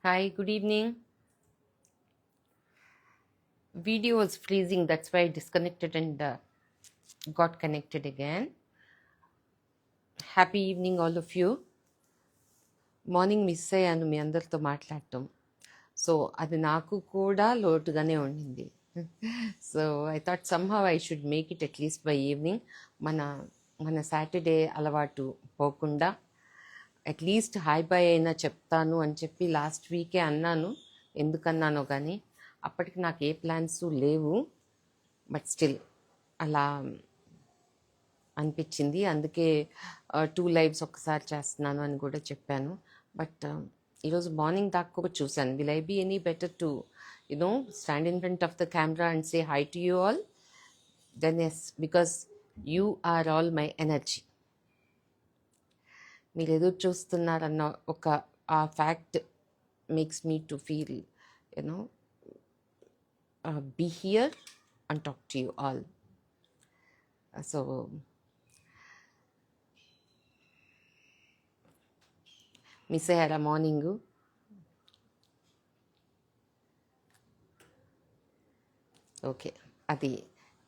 Hi, good evening. Video was freezing, that's why I disconnected and got connected again. Happy evening, all of you. Morning miss అయ్యాను మీ అందరితో మాట్లాడటం. So అది నాకు కూడా లోటుగానే ఉండింది. So I thought somehow I should make it at least by evening. మన మన Saturday అలవాటు పోకుండా అట్లీస్ట్ హాయ్ బాయ్ అయినా చెప్తాను అని చెప్పి లాస్ట్ వీకే అన్నాను. ఎందుకన్నానో కానీ అప్పటికి నాకు ఏ ప్లాన్స్ లేవు. బట్ స్టిల్ అలా అనిపించింది. అందుకే 2 లైవ్స్ ఒక్కసారి చేస్తున్నాను అని కూడా చెప్పాను. బట్ ఈరోజు మార్నింగ్ దాకా కూడా చూశాను. Will I be any better to stand in front of the camera and say hi to you all? Then yes, because you are all my energy. మీరు ఎదురు చూస్తున్నారన్న ఆ fact makes me to feel be here and talk to you all. So miss అయ్యారా morning? Okay, అది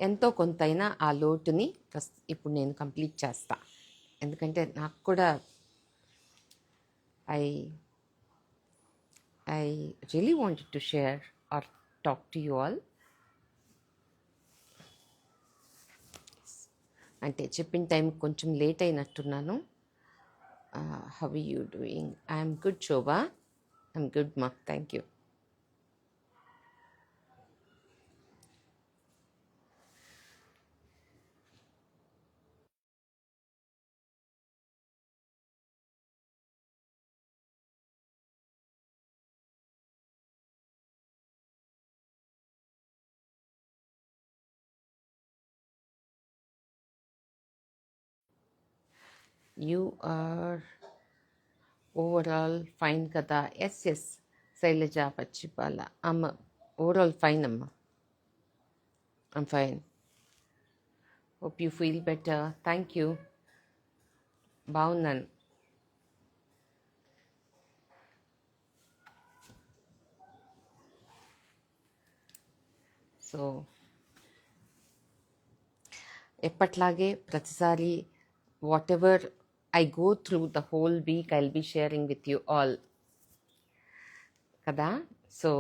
ఎంతో కొంతైనా ఆ లోటుని ఇప్పుడు నేను కంప్లీట్ చేస్తా. ఎందుకంటే నాకు కూడా I really wanted to share or talk to you all. అంటే చెప్పిన టైం కొంచెం లేట్ అయినట్టున్నాను. How are you doing? I'm good Shobha. I'm good మా, thank you. You are overall fine కదా? Yes yes, Shailaja Pachipala. అమ్మ ఓవరాల్ ఫైన్ అమ్మ, I'm fine. Hope you feel better. Thank you, బాగున్నాను. So ఎప్పట్లాగే ప్రతిసారి whatever I go through the whole week I will be sharing with you all కదా. So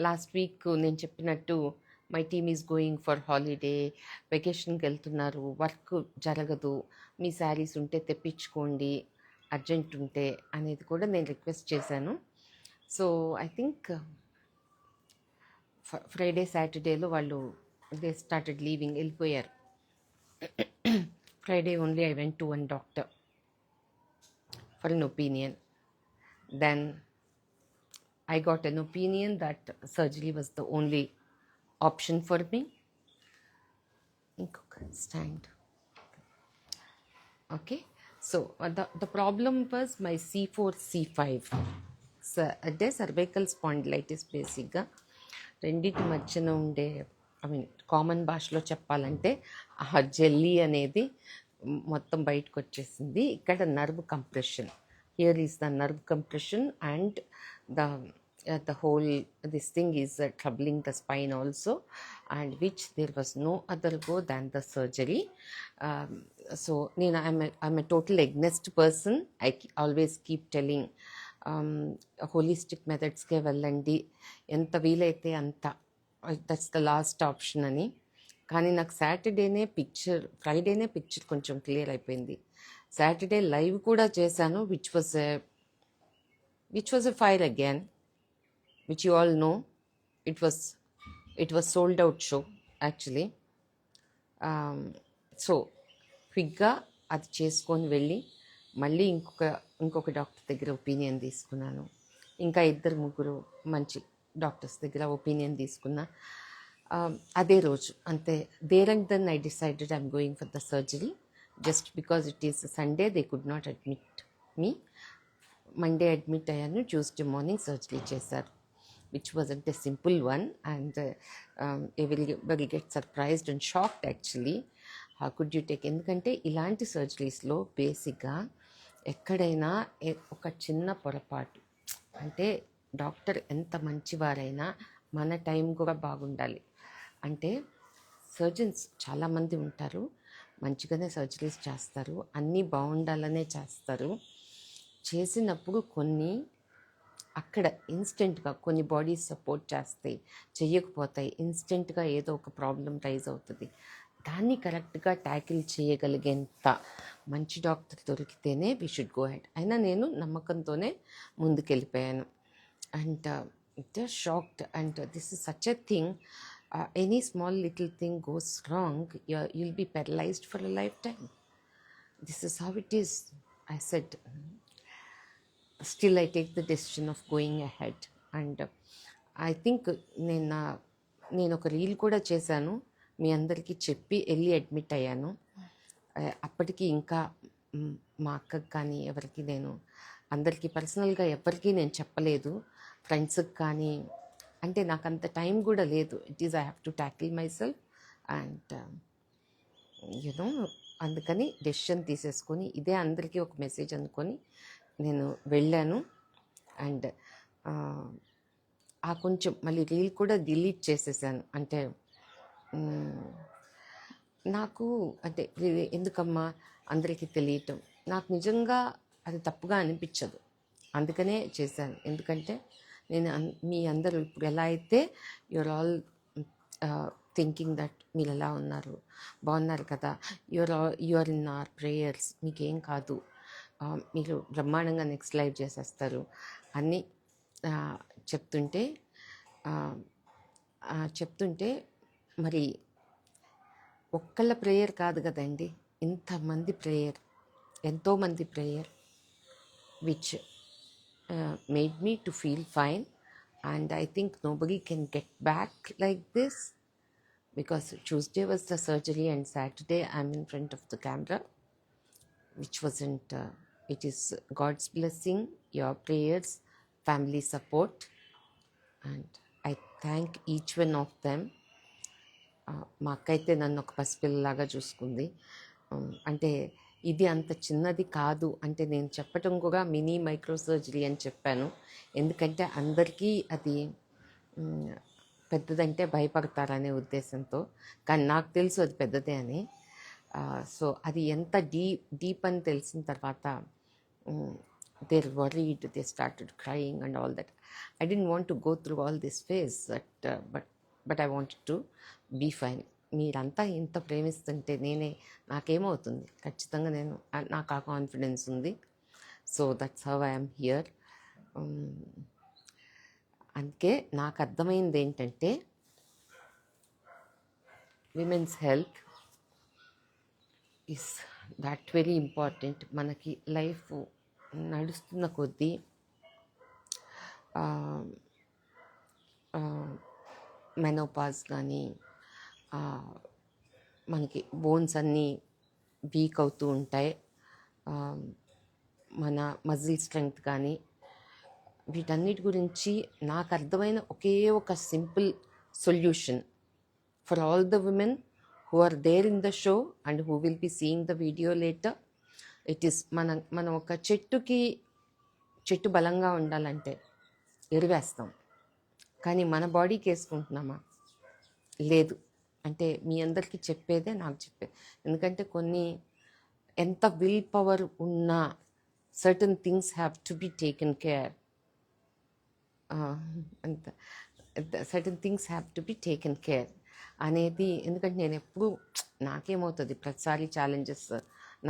last week నేను చెప్పినట్టు my team is going for holiday, వెకేషన్కి వెళ్తున్నారు, work జరగదు, మీ శారీస్ ఉంటే తెప్పించుకోండి అర్జెంట్ ఉంటే అనేది కూడా నేను రిక్వెస్ట్ చేశాను. సో ఐ థింక్ ఫ్రైడే సాటర్డేలో వాళ్ళు దే స్టార్టెడ్ లీవింగ్, వెళ్ళిపోయారు. Friday only I went to one doctor for an opinion. Then I got an opinion that surgery was the only option for me. Stand. Okay. So the problem was my C4, C5. అదే cervical spondylitis. బేసిక్గా రెండింటి మధ్యన ఉండే, I mean common భాషలో చెప్పాలంటే ఆ jelly అనేది మొత్తం బయటకు వచ్చేసింది. ఇక్కడ nerve compression, here is the nerve compression and the whole this thing is troubling the spine also, and which there was no other go than the surgery. So I'm a total against person. I always keep telling holistic మెథడ్స్కే వెళ్ళండి, ఎంత వీలైతే అంత, that's the last option అని. కానీ నాకు ఫ్రైడేనే picture కొంచెం క్లియర్ అయిపోయింది. సాటర్డే లైవ్ కూడా చేశాను, which was a fire again, which you all know. It was sold out show actually. So క్విక్గా అది చేసుకొని వెళ్ళి మళ్ళీ ఇంకొక డాక్టర్ దగ్గర ఒపీనియన్ తీసుకున్నాను. ఇంకా 2-3 మంచి డాక్టర్స్ దగ్గర ఒపీనియన్ తీసుకున్నా అదే రోజు. అంతే, there and then I decided I'm going for the surgery. Just because it is Sunday they could not admit me. Monday admit అయ్యాను, ట్యూస్డే మార్నింగ్ సర్జరీ చేశారు, which wasn't a simple one. And will get surprised and shocked actually. How could you take? ఎందుకంటే ఇలాంటి సర్జరీస్లో బేసిక్గా ఎక్కడైనా ఒక చిన్న పొరపాటు, అంటే డాక్టర్ ఎంత మంచివారైనా మన టైం కూడా బాగుండాలి. అంటే సర్జన్స్ చాలామంది ఉంటారు, మంచిగానే సర్జరీస్ చేస్తారు, అన్నీ బాగుండాలనే చేస్తారు. చేసినప్పుడు కొన్ని అక్కడ ఇన్స్టెంట్గా కొన్ని బాడీస్ సపోర్ట్ చేస్తాయి, చెయ్యకపోతాయి, ఇన్స్టెంట్గా ఏదో ఒక ప్రాబ్లం రైజ్ అవుతుంది. దాన్ని కరెక్ట్గా ట్యాకిల్ చేయగలిగేంత మంచి డాక్టర్ దొరికితేనే వీ షుడ్ గో హెడ్. అయినా నేను నమ్మకంతోనే ముందుకెళ్ళిపోయాను. And just shocked, and this is such a thing. Any small little thing goes wrong, you'll be paralyzed for a lifetime. This is how it is. I said, still I take the decision of going ahead. And I think నేను ఒక reel కూడా చేశాను, మీ అందరికీ చెప్పి వెళ్ళి admit అయ్యాను. అప్పటికి ఇంకా మా అక్కకి కానీ ఎవరికి నేను అందరికీ పర్సనల్గా ఎవరికీ నేను చెప్పలేదు, ఫ్రెండ్స్కి కానీ. అంటే నాకు అంత టైం కూడా లేదు. It is I have to tackle my self and you know, అందుకని డెసిషన్ తీసేసుకొని ఇదే అందరికీ ఒక మెసేజ్ అనుకొని నేను వెళ్ళాను. అండ్ ఆ కొంచెం మళ్ళీ రీల్ కూడా డిలీట్ చేసేసాను. అంటే నాకు అంటే ఎందుకమ్మా అందరికీ తెలియటం, నాకు నిజంగా అది తప్పుగా అనిపించదు, అందుకనే చేశాను. ఎందుకంటే నేను మీ అందరూ ఇప్పుడు ఎలా అయితే యూఆర్ ఆల్ థింకింగ్ దట్ మీరు ఎలా ఉన్నారు, బాగున్నారు కదా, యూఆర్ ఇన్ అవర్ ప్రేయర్స్, మీకేం కాదు, మీరు బ్రహ్మాండంగా నెక్స్ట్ లైఫ్ చేసేస్తారు అన్నీ చెప్తుంటే మరి ఒక్కళ్ళ ప్రేయర్ కాదు కదండి, ఇంతమంది ప్రేయర్, ఎంతోమంది prayer which made me to feel fine. And I think nobody can get back like this, because Tuesday was the surgery and Saturday I'm in front of the camera, which wasn't it is God's blessing, your prayers, family support, and I thank each one of them. మా అక్క అయితే నన్ను ఒక పసిపిల్లలాగా చూసుకుంది. అంటే ఇది అంత చిన్నది కాదు అంటే నేను చెప్పటం కూడా మినీ మైక్రో సర్జరీ అని చెప్పాను, ఎందుకంటే అందరికీ అది పెద్దదంటే భయపడతారనే ఉద్దేశంతో. కానీ నాకు తెలుసు అది పెద్దదే అని. సో అది ఎంత డీప్ అని తెలిసిన తర్వాత they're worried, they started crying and all that. I didn't want to go through all this phase, but I wanted to be fine. మీరంతా ఇంత ప్రేమిస్తుంటే నాకేమవుతుంది, ఖచ్చితంగా నాకు ఆ కాన్ఫిడెన్స్ ఉంది. So that's how I'm here. అందుకే నాకు అర్థమైంది ఏంటంటే women's health is that very important. మనకి లైఫ్ నడుస్తున్న కొద్దీ మెనోపాజ్ కానీ మనకి బోన్స్ అన్నీ వీక్ అవుతూ ఉంటాయి, మన మజిల్ స్ట్రెంగ్త్ కానీ, వీటన్నిటి గురించి నాకు అర్థమైన ఒకే ఒక simple solution for all the women who are there in the show and who will be seeing the video later. It is మనం ఒక చెట్టు బలంగా ఉండాలంటే ఎరువేస్తాం, కానీ మన బాడీకి వేసుకుంటున్నామా? లేదు. అంటే మీ అందరికీ చెప్పేదే నాకు చెప్పేది. ఎందుకంటే ఎంత విల్ పవర్ ఉన్నా certain things have to be taken care. Certain things have to be taken care అనేది. ఎందుకంటే నేను ఎప్పుడు నాకేమవుతుంది, ప్రతిసారి ఛాలెంజెస్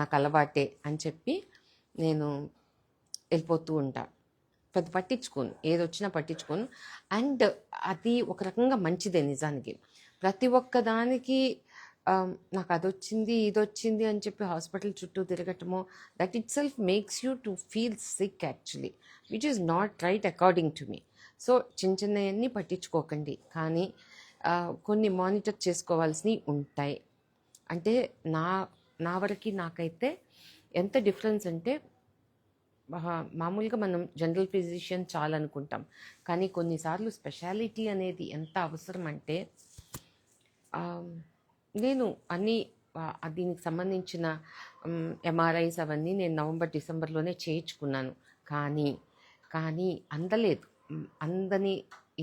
నాకు అలవాటే అని చెప్పి నేను వెళ్ళిపోతూ ఉంటా, పెద్ద పట్టించుకోను, ఏది వచ్చినా పట్టించుకోను. అండ్ అది ఒక రకంగా మంచిదే నిజానికి. ప్రతి ఒక్క దానికి నాకు అదొచ్చింది ఇదొచ్చింది అని చెప్పి హాస్పిటల్ చుట్టూ తిరగటము, that itself makes you to feel sick actually, which is not right according to me. So చిన్నవన్నీ పట్టించుకోకండి, కానీ కొన్ని మానిటర్ చేసుకోవాల్సినవి ఉంటాయి. అంటే నా వరకు నాకైతే ఎంత డిఫరెన్స్ అంటే, మామూలుగా మనం జనరల్ ఫిజిషియన్ చాలా అనుకుంటాం, కానీ కొన్నిసార్లు స్పెషాలిటీ అనేది ఎంత అవసరం అంటే, నేను అన్నీ దీనికి సంబంధించిన ఎంఆర్ఐస్ అవన్నీ నేను నవంబర్ డిసెంబర్లోనే చేయించుకున్నాను, కానీ అందలేదు. అందని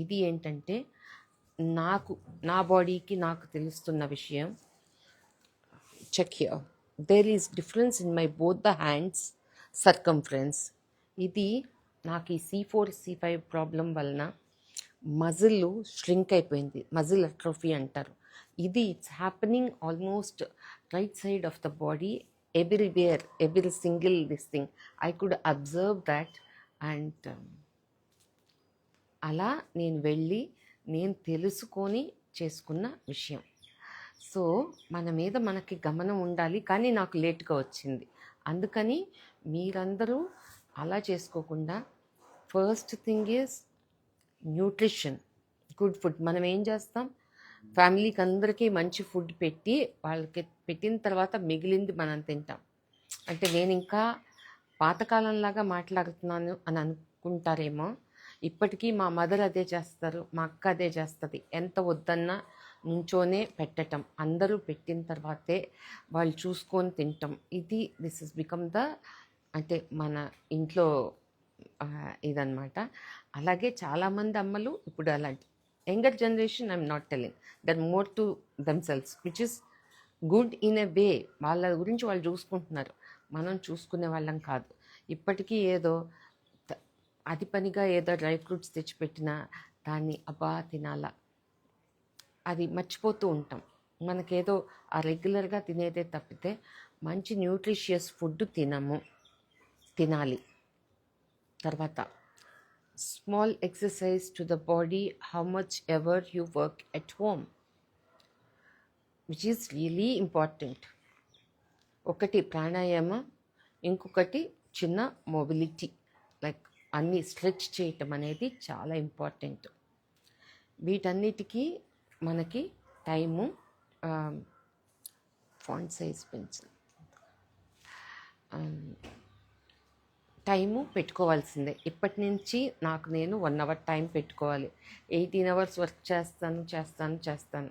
ఇది ఏంటంటే, నా బాడీకి నాకు తెలుస్తున్న విషయం. Check here, there is difference in my both the hands circumference. ఇది నాకు ఈ C4 C5 ప్రాబ్లం వలన మజిల్ ష్రింక్ అయిపోయింది, మజిల్ అట్రోఫీ అంటారు. ఇది it's happening almost right side of the body, everywhere, every single this thing I could observe that. And అలా నేను తెలుసుకొని చేసుకున్న విషయం. సో మన మీద మనకి గమనం ఉండాలి, కానీ నాకు లేట్గా వచ్చింది. అందుకని మీరందరూ అలా చేసుకోకుండా first thing is nutrition, good food. మనం ఏం చేస్తాం, ఫ్యామిలీకి అందరికీ మంచి ఫుడ్ పెట్టి వాళ్ళకి పెట్టిన తర్వాత మిగిలింది మనం తింటాం. అంటే నేను ఇంకా పాతకాలంలాగా మాట్లాడుతున్నాను అని అనుకుంటారేమో. ఇప్పటికీ మా మదర్ అదే చేస్తారు, మా అక్క అదే చేస్తుంది. ఎంత వద్దన్నా నుంచోనే పెట్టటం, అందరూ పెట్టిన తర్వాతే వాళ్ళు చూసుకొని తింటాం. దిస్ ఇస్ బికమ్ ద, అంటే మన ఇంట్లో ఇదన్నమాట. అలాగే చాలామంది అమ్మలు ఇప్పుడు అలాంటి younger generation, I'm not telling, they're more to themselves, which is good in a way. వాళ్ళ గురించి వాళ్ళు చూసుకుంటున్నారు, మనం చూసుకునే వాళ్ళం కాదు. ఇప్పటికీ ఏదో అది పనిగా ఏదో డ్రై ఫ్రూట్స్ తెచ్చిపెట్టినా దాన్ని అబ్బా తినాలా, అది మర్చిపోతూ ఉంటాం. మనకేదో ఆ రెగ్యులర్గా తినేదే తప్పితే మంచి న్యూట్రిషియస్ ఫుడ్ తినాలి. తర్వాత small exercise to the body, how much ever you work at home, which is really important. ఒకటి ప్రాణాయామం, ఇంకొకటి చిన్న మొబిలిటీ, లైక్ అన్నీ స్ట్రెచ్ చేయటం అనేది చాలా ఇంపార్టెంట్. వీటన్నిటికీ మనకి time, font size pencil, time పెట్టుకోవాల్సిందే. ఇప్పటి నుంచి నేను 1 hour టైం పెట్టుకోవాలి. 18 hours వర్క్ చేస్తాను.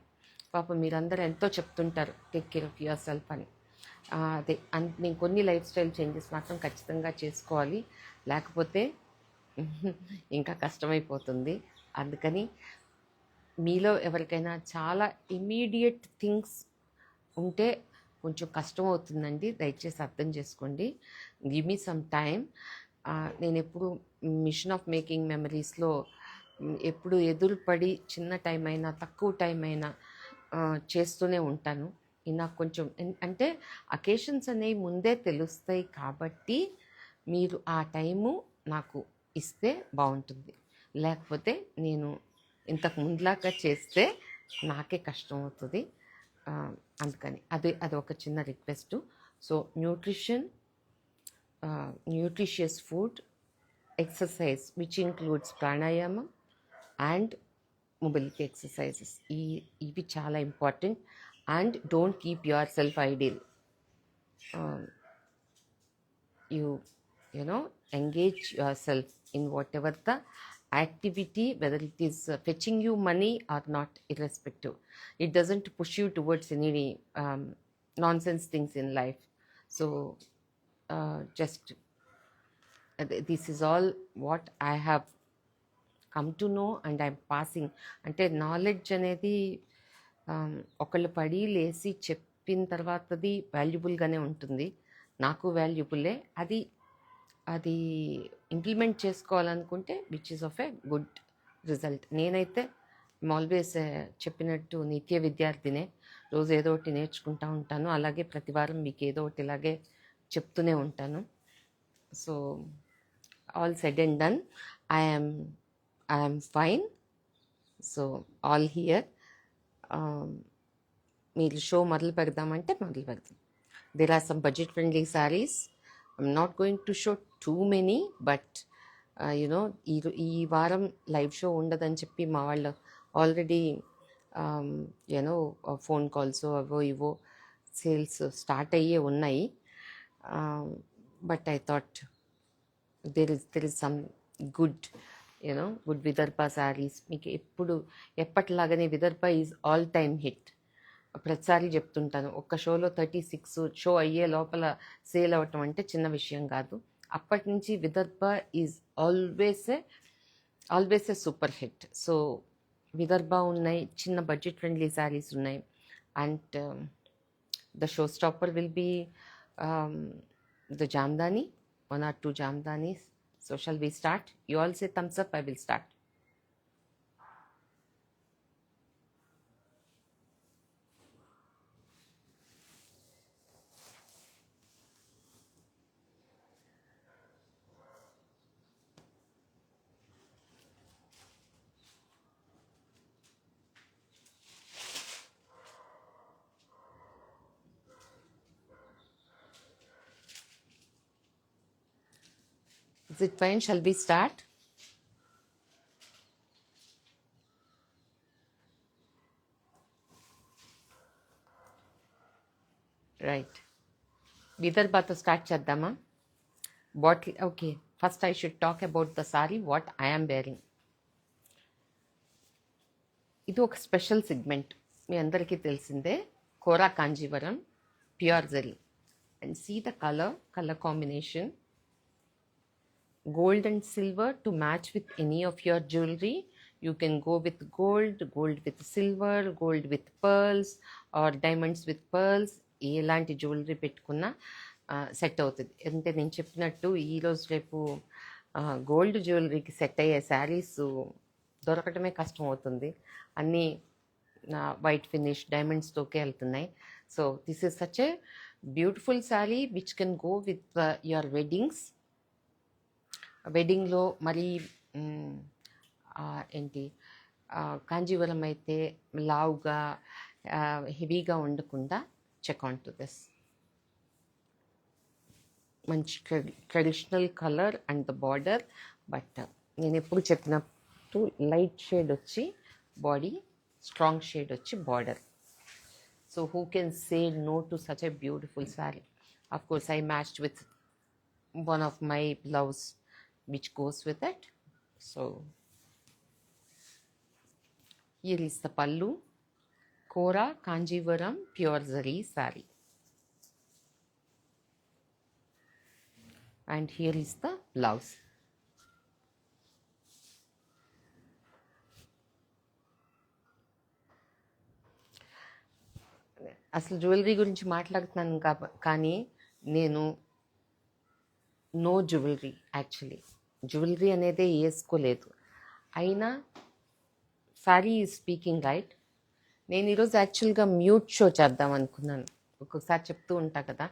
పాపం మీరందరూ ఎంతో చెప్తుంటారు, take care of your self అని. నేను కొన్ని లైఫ్ స్టైల్ చేంజెస్ మాత్రం ఖచ్చితంగా చేసుకోవాలి, లేకపోతే ఇంకా కష్టమైపోతుంది. అందుకని మీలో ఎవరికైనా చాలా ఇమీడియట్ థింగ్స్ ఉంటే కొంచెం కష్టం అవుతుందండి, దయచేసి అర్థం చేసుకోండి. Give me some time. నేను ఎప్పుడు మిషన్ ఆఫ్ మేకింగ్ మెమరీస్లో ఎప్పుడు ఎదురుపడి చిన్న టైం అయినా తక్కువ టైం అయినా చేస్తూనే ఉంటాను. నాకు కొంచెం అంటే అకేషన్స్ అనేవి ముందే తెలుస్తాయి కాబట్టి మీరు ఆ టైము నాకు ఇస్తే బాగుంటుంది. లేకపోతే నేను ఇంతకు ముందులాగా చేస్తే నాకే కష్టం అవుతుంది. అందుకని అది ఒక చిన్న request. So nutritious food, exercise which includes pranayama and mobility exercises, ఇవి చాలా important. And don't keep your self idle. you know engage yourself in whatever the activity, whether it is fetching you money or not, irrespective. It doesn't push you towards any nonsense things in life. So just this is all what I have come to know and I'm passing. అంటే knowledge అనేది ఒకళ్ళు పడి లేసి చెప్పిన తర్వాతది వాల్యుబుల్గానే ఉంటుంది, నాకు వాల్యుబులే. అది ఇంప్లిమెంట్ చేసుకోవాలనుకుంటే which is of a good result. నేనైతే ఆల్వేస్ చెప్పినట్టు నిత్య విద్యార్థినే, రోజు ఏదో ఒకటి నేర్చుకుంటూ ఉంటాను. అలాగే ప్రతి వారం మీకు ఏదో ఒకటి ఇలాగే చెప్తూనే ఉంటాను. So all said and done, I am fine. So all here. మీరు షో మొదలు పెడదామంటే మొదలు పెడదాం. There are some budget friendly saris. I'm not going to show too many, but ఈ వారం లైవ్ షో ఉండదని చెప్పి మా వాళ్ళు ఆల్రెడీ ఫోన్ కాల్స్ అవో ఇవో సేల్స్ స్టార్ట్ అయ్యే ఉన్నాయి. But I thought there is some good Vidarbha saris. మీకు ఎప్పటిలాగానే Vidarbha is all time hit. ప్రతిసారి చెప్తుంటాను, ఒక్క షోలో 36 షో అయ్యే లోపల సేల్ అవ్వటం అంటే చిన్న విషయం కాదు. అప్పటి నుంచి Vidarbha is always always a super hit. So Vidarbha ఉన్నాయి, చిన్న బడ్జెట్ ఫ్రెండ్లీ శారీస్ ఉన్నాయి. And the show stopper will be the jamdani, 1 or 2 jamdanis. So shall we start? You all say thumbs up, I will start. Is it fine? Shall we start? Right. విదర్భతో start చేద్దామా? Bottle. Okay, first I should talk about the sari what I am wearing. ఇది ఒక special segment, మీ అందరికీ తెలిసిందే. Kora Kanjeevaram pure zari. And see the colour combination, gold and silver to match with any of your jewelry. You can go with gold with silver, gold with pearls, or diamonds with pearls. ఎలాంటి jewellery పెట్టుకున్నా set అవుతుంది. అంటే నేను చెప్పినట్టు ఈరోజు రేపు gold జ్యువెలరీకి set అయ్యే శారీస్ దొరకటమే కష్టం అవుతుంది. అన్నీ వైట్ ఫినిష్ డైమండ్స్తోకే వెళ్తున్నాయి. So this is such a beautiful sari which can go with your వెడ్డింగ్లో. మరి ఏంటి, కాంజీవరం అయితే లావుగా హెవీగా ఉండకుండా చెక్ ఆన్ టు దిస్. మంచి traditional colour and the border. But నేను ఎప్పుడు చెప్పినట్టు లైట్ షేడ్ వచ్చి బాడీ, స్ట్రాంగ్ షేడ్ వచ్చి border. So who can say no to such a beautiful sari? Of course I matched with one of my blouse which goes with it. So here is the pallu, Kora Kanjivaram pure zari saree, and here is the blouse. అసలు jewellery గురించి మాట్లాడుతున్నాను కానీ నేను no jewellery, actually jewellery అనేది వేసుకోలేదు. అయినా sorry is speaking right. నేను ఈరోజు యాక్చువల్గా మ్యూట్ షో చేద్దాం అనుకున్నాను. ఒక్కొక్కసారి చెప్తూ ఉంటా కదా,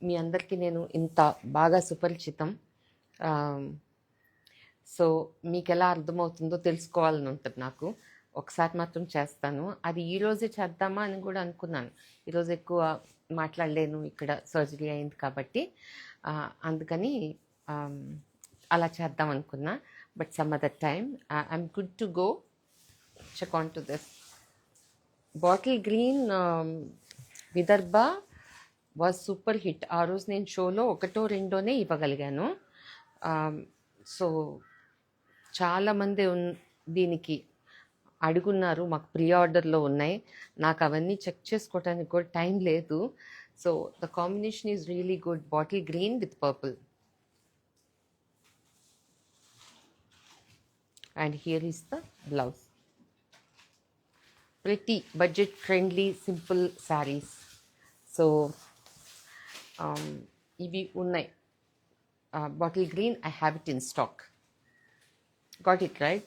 మీ అందరికీ నేను ఇంత బాగా సుపరిచితం. సో మీకు ఎలా అర్థమవుతుందో తెలుసుకోవాలని ఉంటుంది నాకు. ఒకసారి మాత్రం చేస్తాను. అది ఈరోజే చేద్దామా అని కూడా అనుకున్నాను. ఈరోజు ఎక్కువ మాట్లాడలేను, ఇక్కడ సర్జరీ అయింది కాబట్టి. అందుకని అలా చేద్దాం అనుకున్నా. But some other time I'm good to go. Check on to this bottle green Vidarbha was super hit. ఆ రోజు నేను షోలో 1-2 ఇవ్వగలిగాను. సో చాలామంది దీనికి అడుగున్నారు, మాకు ప్రీ ఆర్డర్లో ఉన్నాయి. నాకు అవన్నీ చెక్ చేసుకోవడానికి కూడా టైం లేదు. So the combination is really good. Bottle green with purple. And here is the blouse. pretty budget friendly simple sarees. So ఇవి ఉన్నాయి. Bottle green I have it in stock. Got it right?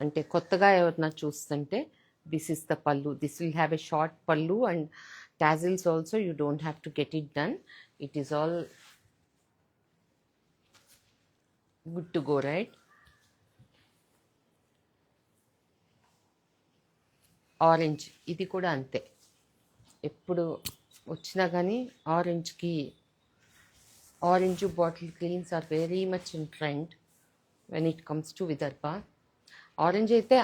అంటే కొత్తగా ఎవరన్నా చూస్తుంటే this is the పల్లు. This will have a short పల్లు and tassels also. You don't have to get it done. It is all good to go, right? Orange, ఇది కూడా అంతే. ఎప్పుడు వచ్చినా కానీ orange bottle greens are very much in trend when it comes to Vidarbha. Orange అయితే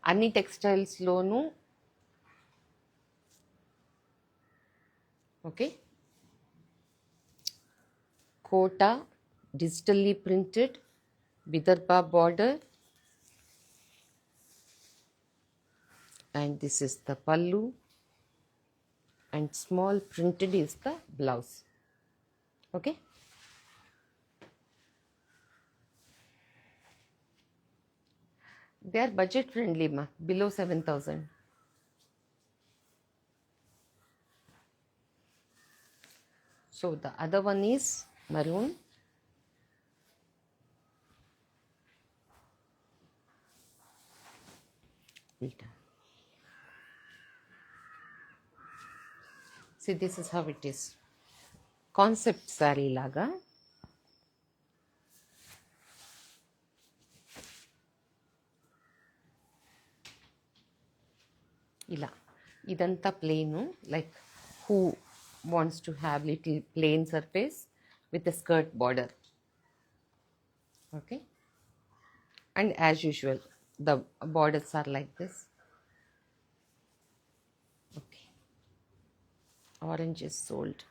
అన్ని టెక్స్టైల్స్లోనూ okay. Kota digitally printed Vidarbha border, and this is the pallu, and small printed is the blouse. Okay, they are budget friendly మా, below 7,000. So the other one is maroon. See, this is how it is. Concept saree laga. ఇలా ఇదంతా plain, like who wants to have little plain surface with a skirt border. Okay, and as usual the borders are like this. Okay, orange is sold.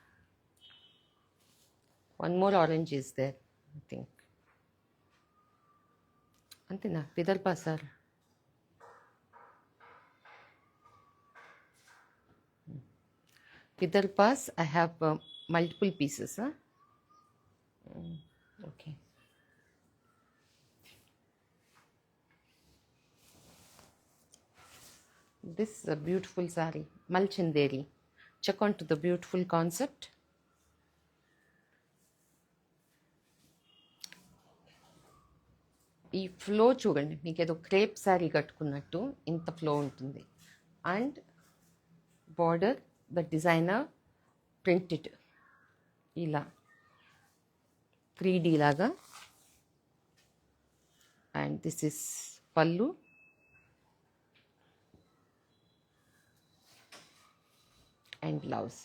One more orange is there I think. అంతేనా Vidarbha sir? Vidarbhas, I have multiple pieces. Huh? Okay. This is a beautiful saree, Malchanderi. Check on to the beautiful concept. ఈ flow చూడండి, మీకు ఏదో crepe sari కట్టుకున్నట్టు ఇంత flow ఉంటుంది. And border the designer printed ఇలా 3D లాగా. And this is pallu and blouse.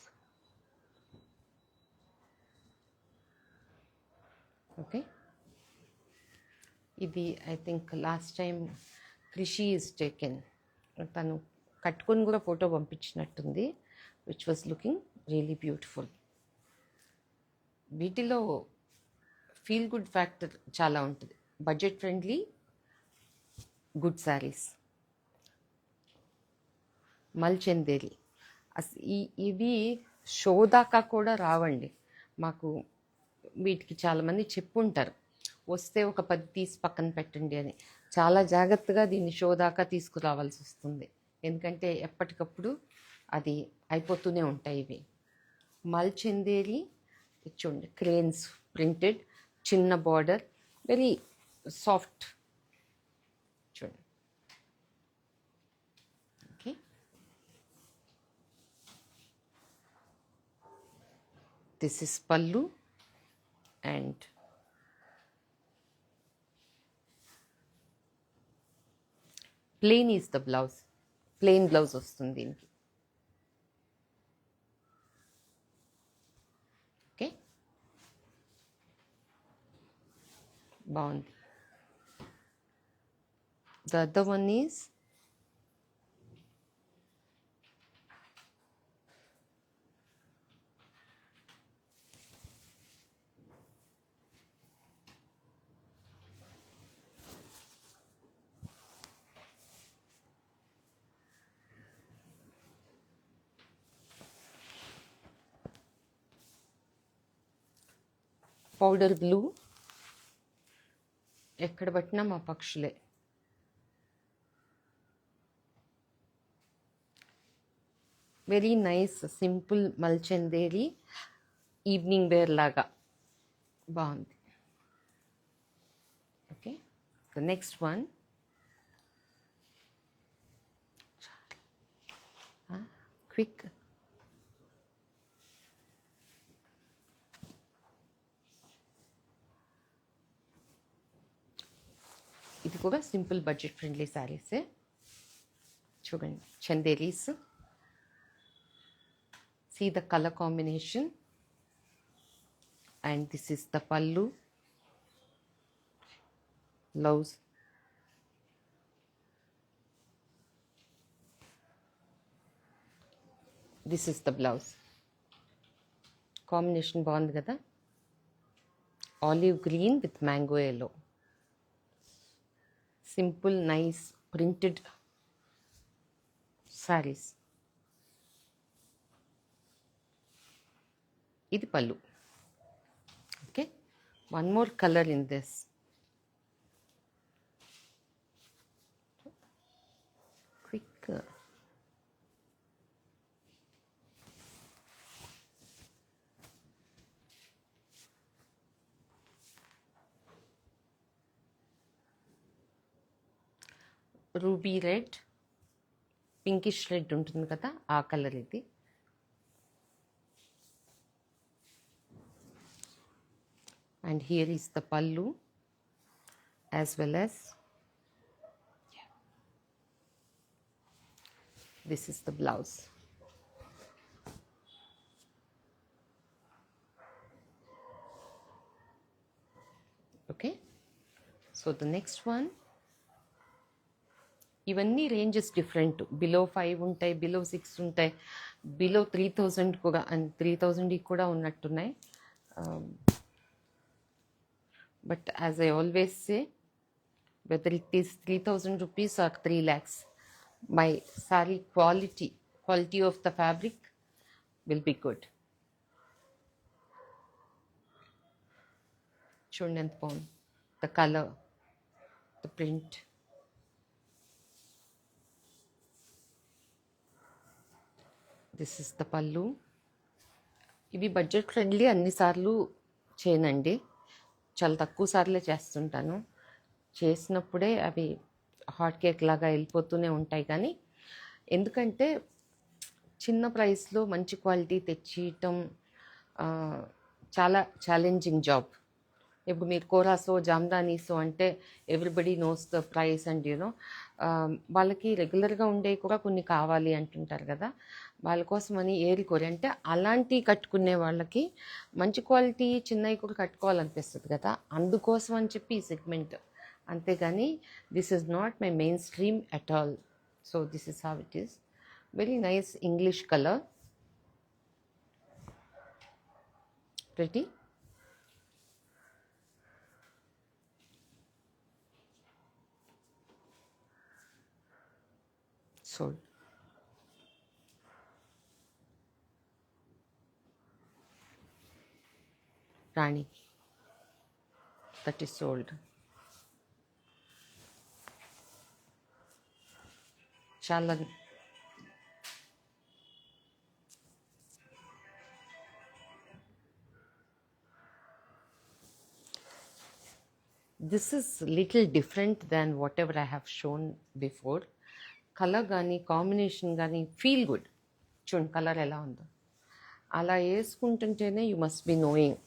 Okay, ఇది I think last time Krishi is taken, తను కట్టుకొని కూడా ఫోటో పంపించినట్టుంది, which was looking really beautiful. వీటిలో ఫీల్ గుడ్ ఫ్యాక్టర్ చాలా ఉంటుంది. Budget friendly good saris. Malchanderi ఇవి షో దాకా కూడా రావండి మాకు. వీటికి చాలామంది చెప్పుంటారు, వస్తే ఒక 10 తీసి పక్కన పెట్టండి అని. చాలా జాగ్రత్తగా దీన్ని షో దాకా తీసుకురావాల్సి వస్తుంది, ఎందుకంటే ఎప్పటికప్పుడు అది అయిపోతూనే ఉంటాయి ఇవి. మల్చందేరి చూడండి, క్రేన్స్ ప్రింటెడ్, చిన్న బార్డర్, వెరీ సాఫ్ట్. చూడండి. Okay, this is pallu and plain is the blouse. Plain blouse వస్తుంది దీనికి. ఓకే, బాగుంది. The other one is powder blue. ఎక్కడ పట్టినా మా పక్షులే. Very nice simple Malchanderi evening wear లాగా బాగుంది. Okay, the next one quick. ఇది కూడా సింపుల్ బడ్జెట్ ఫ్రెండ్లీ శారీసే. చూడండి, Chanderis. See the color combination, and this is the pallu, blouse. This is the blouse. Combination బాగుంది కదా, olive green with mango yellow. Simple nice printed sarees. ఇది పళ్ళు. Okay, one more colour in this. Ruby red, pinkish red ఉంటుంది కదా, ఆ colour ఇది. And here is the pallu as well as this is the blouse. Okay, so the next one, ఇవన్నీ ranges different. Below 5 ఉంటాయి, below 6 ఉంటాయి, below 3000 కూడా, and 3000 కూడా ఉన్నట్టున్నాయి. But as I always say, whether it is 3000 rupees or 3 lakhs, my saree quality of the fabric will be good. చూడండి ఎంత బాగుంది, the color, the print. This is the పళ్ళు. ఇవి బడ్జెట్ ఫ్రెండ్లీ అన్నిసార్లు చేయనండి, చాలా తక్కువ సార్లే చేస్తుంటాను. చేసినప్పుడే అవి హాట్ కేక్ లాగా వెళ్ళిపోతూనే ఉంటాయి. కానీ ఎందుకంటే చిన్న ప్రైస్లో మంచి క్వాలిటీ తెచ్చియటం చాలా ఛాలెంజింగ్ జాబ్. ఇప్పుడు మీరు కోరాసో జామ్దానీసో అంటే everybody knows the price and you know, వాళ్ళకి రెగ్యులర్గా ఉండే కూడా కొన్ని కావాలి అంటుంటారు కదా, వాళ్ళ కోసమని ఏరికోరి అంటే అలాంటివి కట్టుకునే వాళ్ళకి మంచి క్వాలిటీ చిన్నవి కూడా కట్టుకోవాలనిపిస్తుంది కదా, అందుకోసం అని చెప్పి ఈ సెగ్మెంట్. అంతేగాని this is not my main stream at all. So this is how it is. Very nice English colour, pretty. Sold. Rani, that is sold. Chalan. This is little different than whatever I have shown before. Colour కానీ combination కానీ feel good. చూడండి colour ఎలా ఉందో, అలా వేసుకుంటుంటేనే you must be knowing.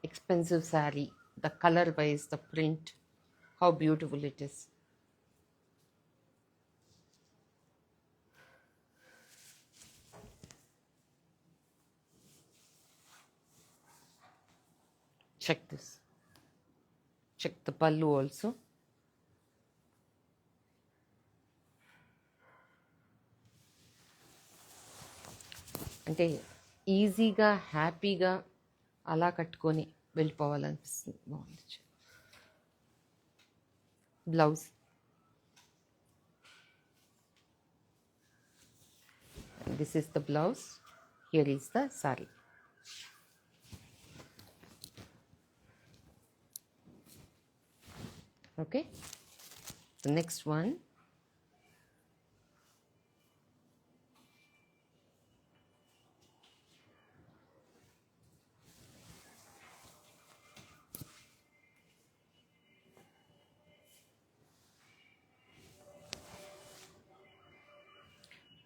Expensive sari, the colour wise, the print, how beautiful it is. Check this. Check the pallu also. అంటే ఈజీగా హ్యాపీగా అలా కట్టుకొని వెళ్ళిపోవాలనిపిస్తుంది. బాగుంది. Blouse, this is the blouse, here is the sari. Okay, the next one,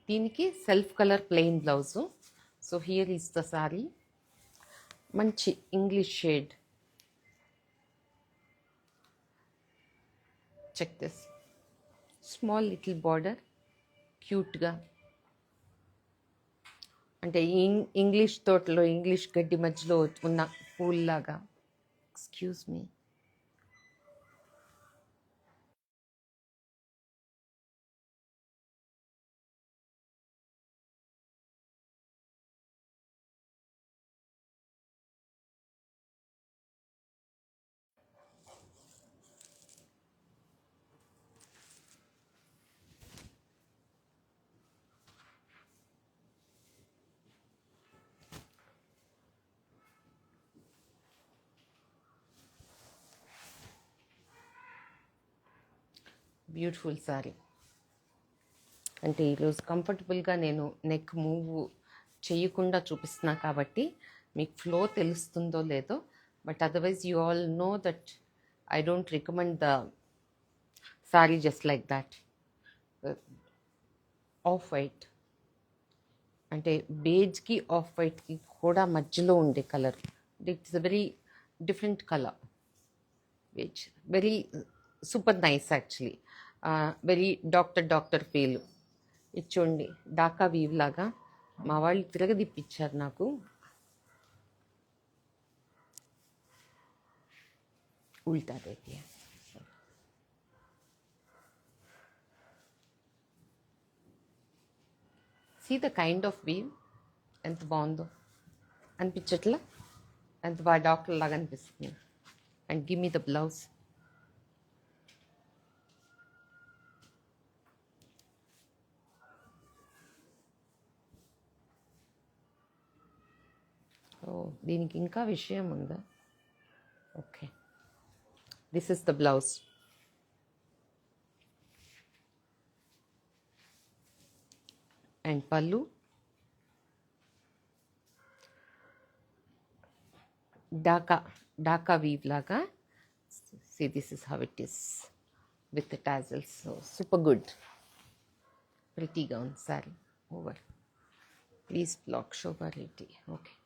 దీనికి self colour plain blouse. So here is the sari, మంచి English shade. Check this, small little border, క్యూట్గా, అంటే ఇంగ్లీష్ తోటలో ఇంగ్లీష్ గడ్డి మధ్యలో ఉన్న పూల్లాగా. Excuse me. బ్యూటిఫుల్ సారీ. అంటే ఈరోజు కంఫర్టబుల్గా నేను నెక్ మూవ్ చేయకుండా చూపిస్తున్నా కాబట్టి మీకు ఫ్లో తెలుస్తుందో లేదో, but otherwise you all know that I don't recommend the sari just like that. Off white అంటే బేజ్కి ఆఫ్ వైట్కి కూడా మధ్యలో ఉండే colour, it's a very different colour. Beige very super nice actually, very doctor feel. ఇది చూడండి, Dhaka weave లాగా మా వాళ్ళు తిరగదిప్పించారు నాకు. ఉల్టా దేతి. See the kind of weave ఎంత బాగుందో అనిపించట్లా? ఎంత బాగా డాక్టర్ లాగా అనిపిస్తుంది. And give me the blouse. ఓ, దీనికి ఇంకా విషయం ఉందా? Okay, this is the blouse. And పళ్ళు డాకా వీవ్ లాగా. See, this is how it is with the tassels. So super good. Pretty gown saree over. Please block Shobha Reddy. Okay.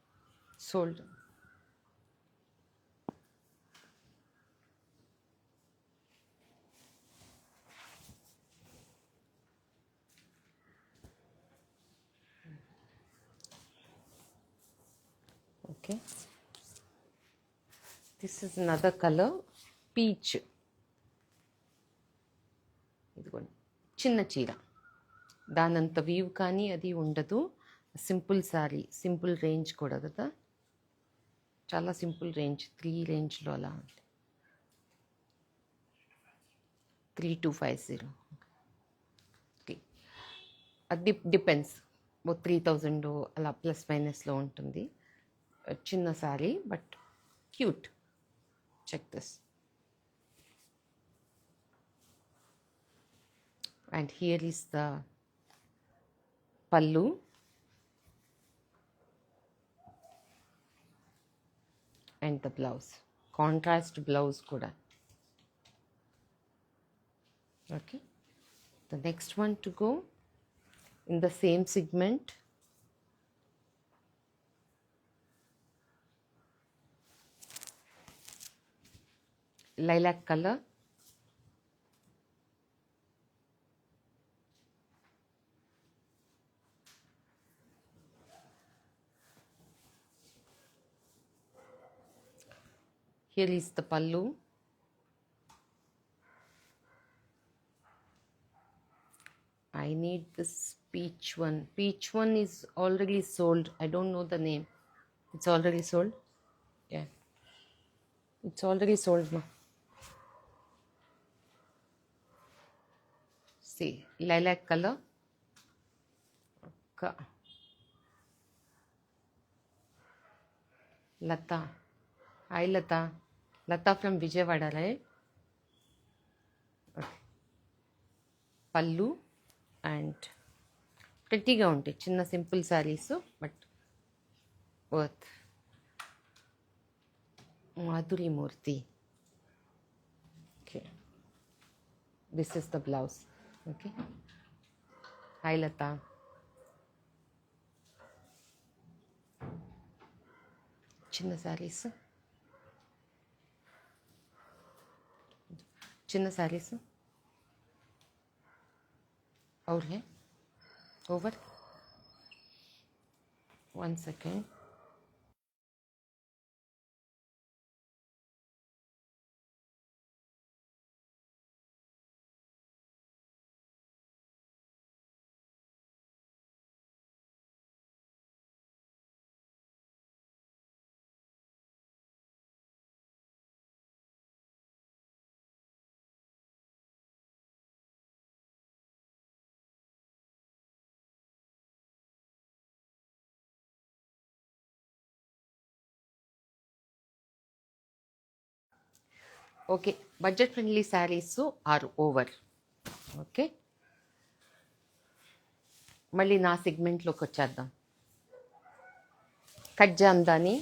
Sold. Okay. This is another color, peach. ఇదిగోండి, చిన్న చీర, దానంత weave కానీ అది ఉండదు. Simple sari, simple range కూడా కదా, చాలా simple range. 3 రేంజ్లో అలా ఉంది. 3250. అది డిపెండ్స్, 3000 అలా ప్లస్ మైనస్లో ఉంటుంది. చిన్న sari but cute. Check this. And here is the pallu and the blouse. Contrast blouse kuda. Okay. The next one to go in the same segment, lilac color. Here is the pallu. I need this peach one. Peach one is already sold. I don't know the name. It's already sold. Yeah, it's already sold now. See, lilac color. Lata. Hi Lata. Lata from Vijayawada, right? Okay. Pallu and prettyగా ఉంటాయి, చిన్న simple saris but worth. Madhuri Murthy. Okay, this is the blouse. Okay, hi Latha. చిన్న శారీస్, చిన్న శారీస్. और है over. 1 second. Okay, budget friendly saris are over. Okay, మళ్ళీ నా సెగ్మెంట్లోకి వచ్చేద్దాం. Cut Jamdani,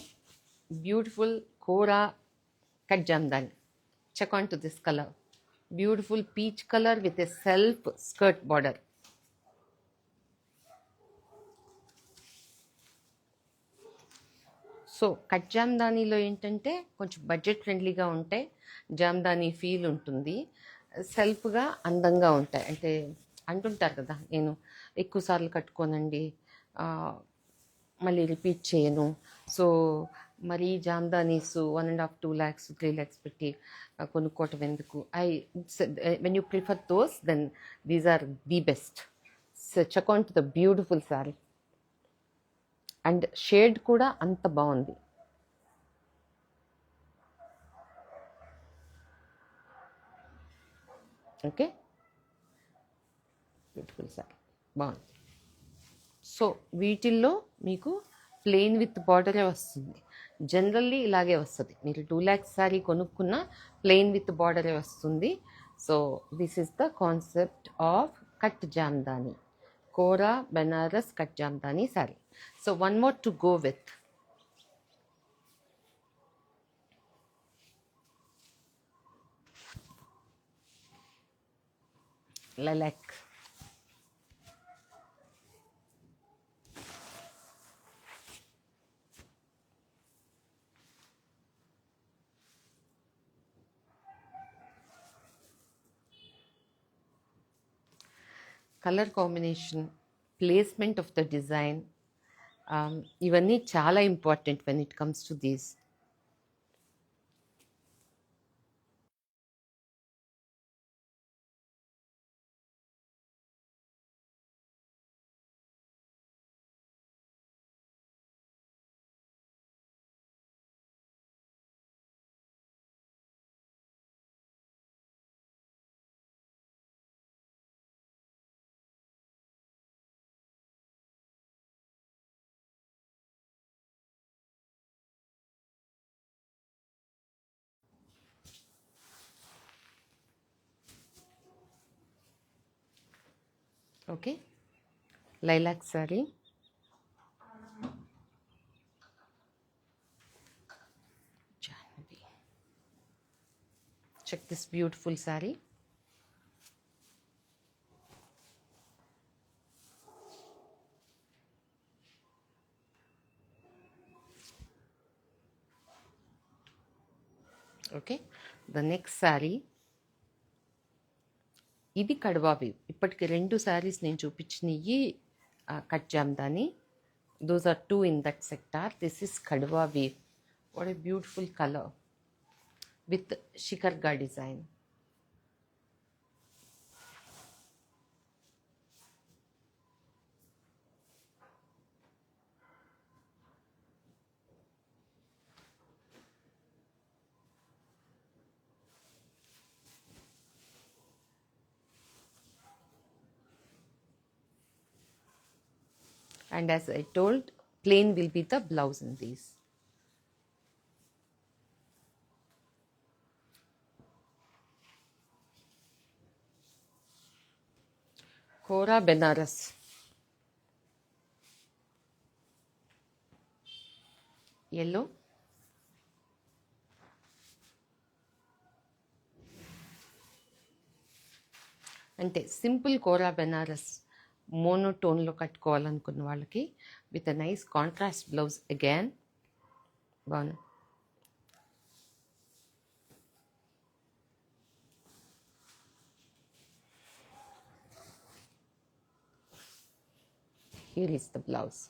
beautiful Kora cut Jamdani. Check on to this colour, beautiful peach colour with a self skirt border. So cut జామ్దానీలో ఏంటంటే కొంచెం బడ్జెట్ ఫ్రెండ్లీగా ఉంటాయి, జామ్దానీ ఫీల్ ఉంటుంది, సెల్ఫ్గా అందంగా ఉంటాయి. అంటే అంటుంటారు కదా, నేను ఎక్కువసార్లు కట్టుకోనండి, మళ్ళీ రిపీట్ చేయను. సో మరి జామ్దానీస్ 1.5 2 lakhs 3 lakhs పెట్టి కొనుక్కోవటం ఎందుకు? When you prefer those, then these are the best. So check on to the beautiful sari. And shade కూడా అంత బాగుంది. ఓకే, బ్యూటిఫుల్ శారీ బాగుంది. సో వీటిల్లో మీకు ప్లెయిన్ విత్ బార్డరే వస్తుంది. జనరల్లీ ఇలాగే వస్తుంది. మీరు 2 lakhs శారీ కొనుక్కున్న ప్లెయిన్ విత్ బార్డరే వస్తుంది. So this is the concept of cut Jamdani, Kora Benaras cut Jamdani sari. So one more to go with. lilac. Colour combination, placement of the design, ఇవన్నీ చాలా important when it comes to these. Okay, lilac sari. Check this beautiful saree. Okay, the next sari. ఇది Kadwa weave. ఇప్పటికి 2 శారీస్ నేను చూపించినవి cut Jamdani. Those are 2 in that sector. This is Kadwa weave. What a beautiful colour with షికర్గా design. And as I told, plain will be the blouse in these. Kora Benaras. Yellow. అంటే simple Kora Benaras మోనోటోన్లో కట్టుకోవాలనుకున్న వాళ్ళకి with a nice contrast blouse again బాగుంది. Here is the blouse.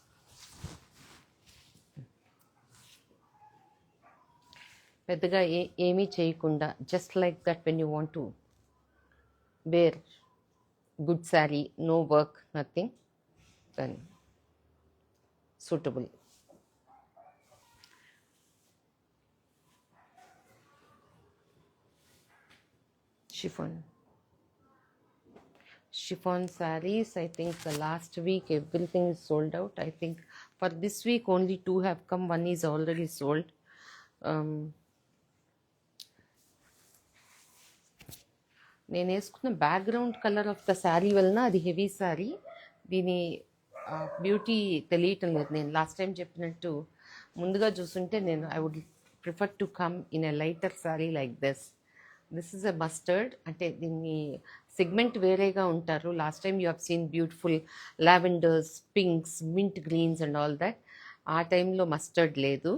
పెద్దగా ఏమీ చేయకుండా just like that when you want to wear good saree, no work, nothing, then suitable. Chiffon sarees, I think the last week everything is sold out. I think for this week only 2 have come, one is already sold. నేను వేసుకున్న background colour of the sari వలన అది heavy sari. దీని beauty తెలియటం లేదు. నేను last time చెప్పినట్టు ముందుగా చూస్తుంటే I would prefer to come in a lighter sari like this. This is a mustard, అంటే దీన్ని సెగ్మెంట్ వేరేగా ఉంటారు. Last time you have seen beautiful lavenders, pinks, mint greens and all that. ఆ టైంలో మస్టర్డ్ లేదు.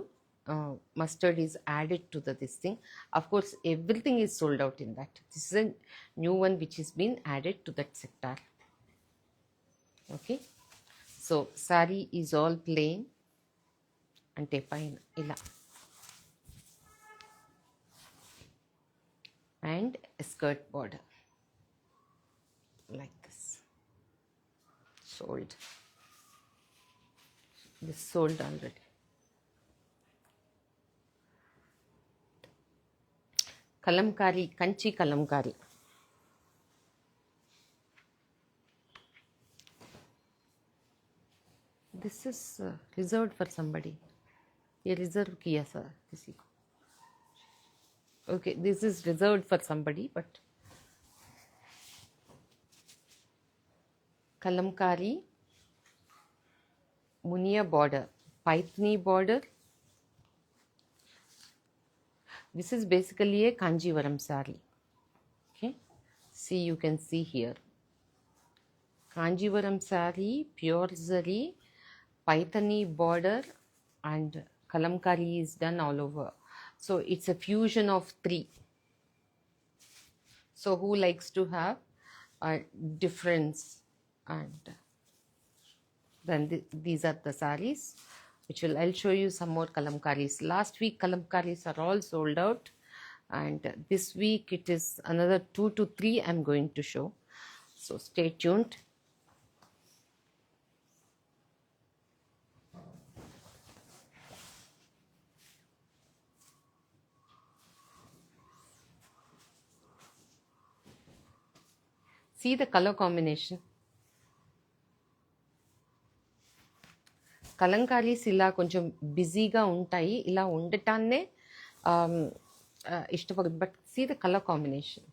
Mustard is added to this thing. Of course, everything is sold out in that. This is a new one which has been added to that sector. Okay. So saree is all plain ante paina ila, and a skirt border like this. Sold. This sold already. Kalamkari, Kanchi Kalamkari. This is reserved for somebody. ये reserve किया sir किसी को. Okay, this is reserved for somebody, but Kalamkari, Munia border, Paithani border. This is basically a Kanjivaram saree. Okay, see, you can see here. Kanjivaram saree, pure zari, Paithani border, and Kalamkari is done all over. So it's a fusion of three. So who likes to have a difference? And then these are the sarees which I'll show you some more kalamkaris. Last week kalamkaris are all sold out, and this week it is another 2 to 3 I'm going to show. So stay tuned. See the color combination. Kalamkaris ఇలా కొంచెం బిజీగా ఉంటాయి, ఇలా ఉండటాన్నే ఇష్టపడు. But see the colour combination.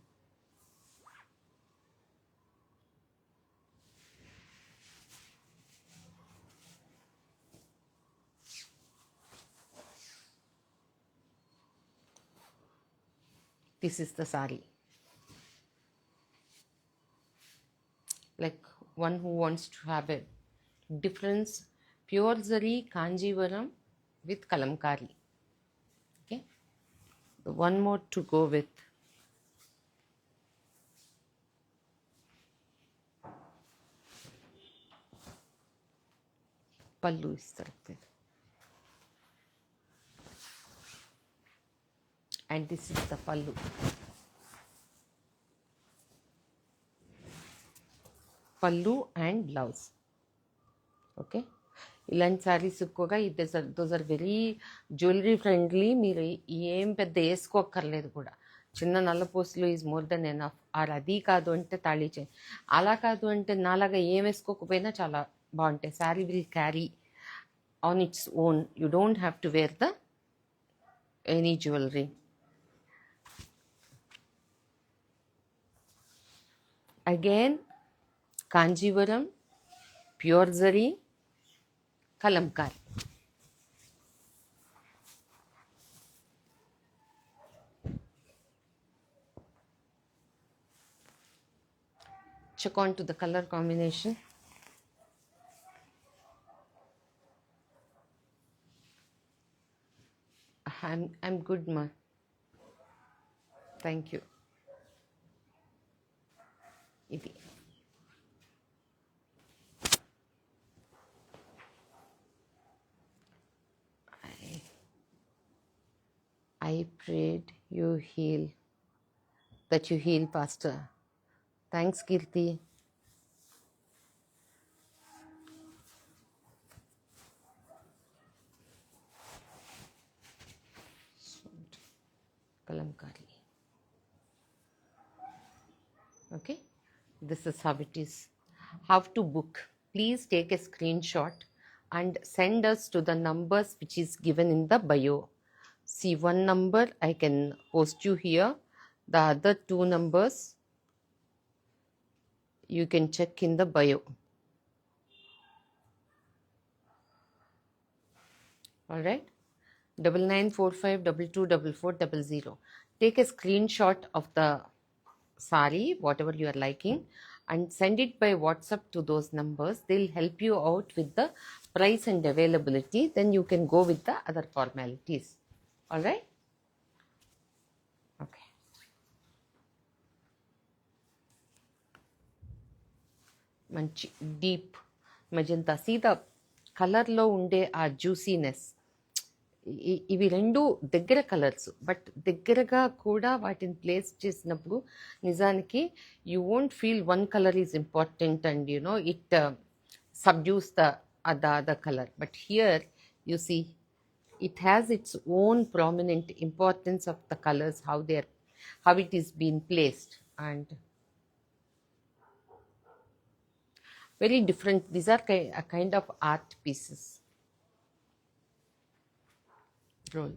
This is the saree. Like one who wants to have a difference, pure zari Kanjivaram with kalamkari. Okay, one more to go with. Pallu is taraf, and this is the pallu. Pallu and blouse. Okay, ఇలాంటి శారీస్ ఎక్కువగా those are very jewellery friendly. మీరు ఏం పెద్ద వేసుకోక్కర్లేదు కూడా. చిన్న నల్లపూసలు is more than enough. Or అది కాదు అంటే తాళీ చైన్, అలా కాదు అంటే నాలాగా ఏం వేసుకోకపోయినా చాలా బాగుంటాయి. Sari will carry on its own. You don't have to wear the any jewellery. Again Kanjeevaram, pure zari, kalamkari. Check on to the color combination. I'm good, ma. Thank you. Idi. I prayed you heal, that you heal, Pastor. Thanks, Kirti. Kalamkari. Okay, this is how it is. How to book? Please take a screenshot and send us to the numbers which is given in the bio. See, one number I can post you here. The other 2 numbers you can check in the bio. All right, 9945224400. Take a screenshot of the sari, whatever you are liking, and send it by WhatsApp to those numbers. They'll help you out with the price and availability. Then you can go with the other formalities. All right. Okay. మంచి deep magenta, see the కలర్లో ఉండే ఆ juiciness. ఇవి రెండు దగ్గర colours, but దగ్గరగా కూడా వాటిని ప్లేస్ చేసినప్పుడు నిజానికి you won't feel one colour is important and you know it subdues the other colour. But here you see it has its own prominent importance of the colors, how it is being placed, and very different. These are a kind of art pieces. Roll.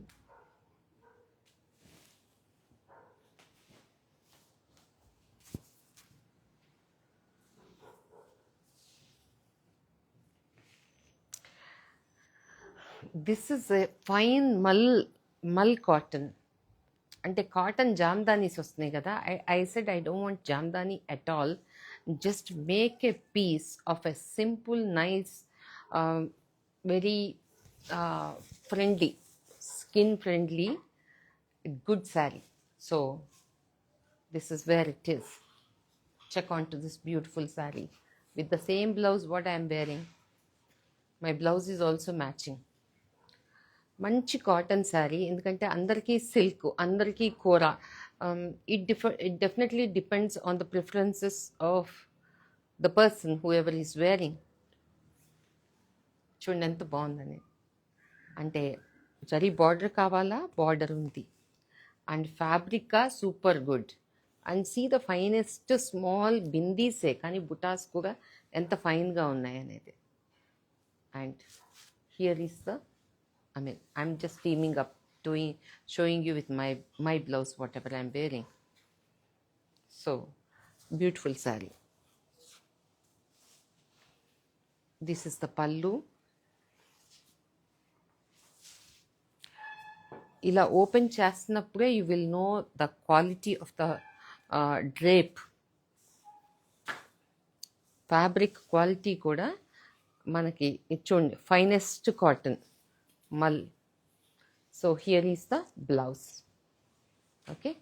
This is a fine mull cotton. అంటే cotton Jamdanis వస్తున్నాయి కదా. I said I don't want Jamdani at all. Just make a piece of a simple nice very friendly, skin friendly, good saree. So this is where it is. Check onto this beautiful saree with the same blouse what I am wearing. My blouse is also matching. మంచి cotton sari, ఎందుకంటే అందరికీ silk, అందరికీ Kora. It definitely depends on the preferences of the person who ever is wearing. చూడండి ఎంత బాగుందని. అంటే zari border కావాలా, border ఉంది. And fabric super good. And see the finest small bindis, కానీ బుటాస్ కూడా ఎంత ఫైన్గా ఉన్నాయి అనేది. And here is the, I mean, I'm just teaming up, showing you with my blouse, whatever I'm wearing. So, beautiful saree. This is the pallu. Ila open chestinappude you will know the quality of the drape. Fabric quality kuda manaki ichunde finest cotton. Mull. So here is the blouse. Okay.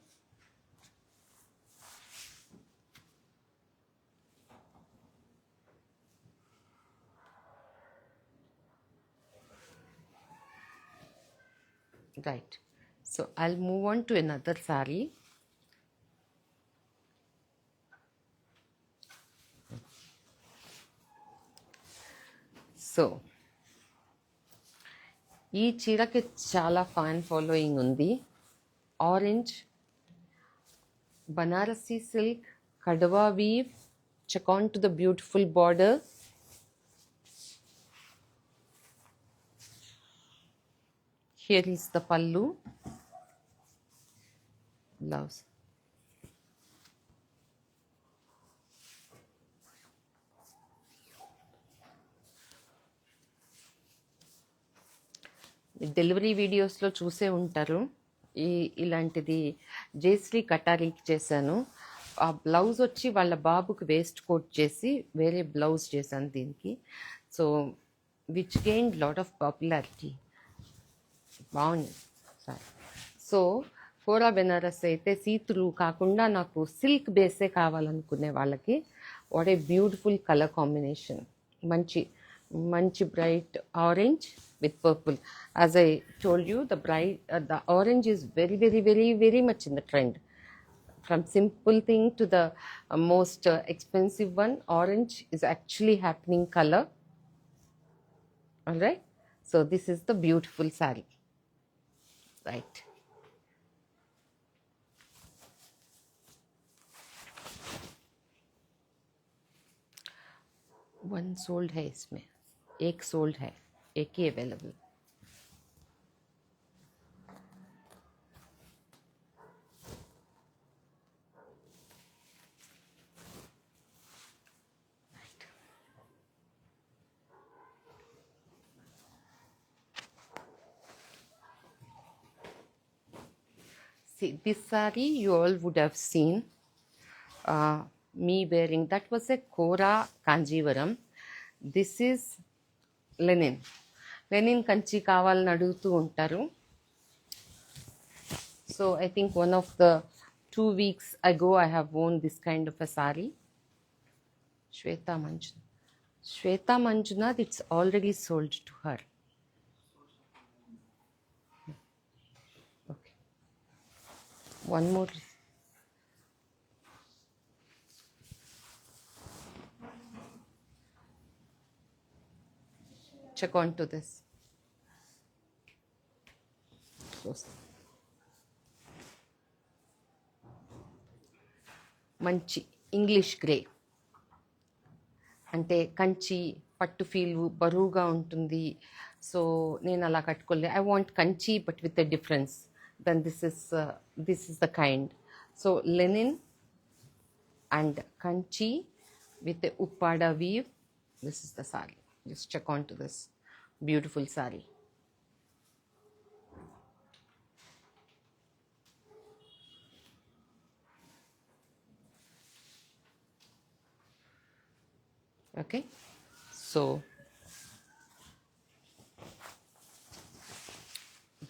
Right. So I'll move on to another saree. So ఈ చీరకి చాలా fan following ఉంది. Orange Banarasi silk, kadwa weave. Check on to the beautiful border. Here is the pallu, blouse. Delivery వీడియోస్లో చూసే ఉంటారు. ఇలాంటిది జయశ్రీ కటారీకి చేశాను. ఆ బ్లౌజ్ వచ్చి వాళ్ళ బాబుకి వేస్ట్ కోట్ చేసి వేరే బ్లౌజ్ చేశాను దీనికి. So which gain lot of popularity. బాగుంది సార్. సో ఫోరా బెనారస్ అయితే సీ త్రూ కాకుండా నాకు సిల్క్ బేసే కావాలనుకునే వాళ్ళకి what a beautiful colour combination. మంచి bright orange with purple. As I told you, the orange is very, very, very, very much in the trend. From simple thing to the most expensive one, orange is actually happening color. All right. So this is the beautiful saree. Right. One sold है इसमें, एक sold है, एक ही available. See, this saree you all would have seen me wearing. That was a Kora Kanjivaram. This is linen. Linen Kanchi కావాలని అడుగుతూ ఉంటారు. So I think one of the 2 weeks ago I have worn this kind of a saree. Shweta Manjunath. Shweta Manjunath, it's already sold to her. Okay. One more. Check on to this. Close. మంచి English grey, అంటే కంచి పట్టు feel బరువుగా ఉంటుంది. సో నేను అలా కట్టుకోలే. I want Kanchi but with a difference. Then this is the kind. So linen and Kanchi with Uppada weave. This is the sari. Just check on to this beautiful sari. Okay, so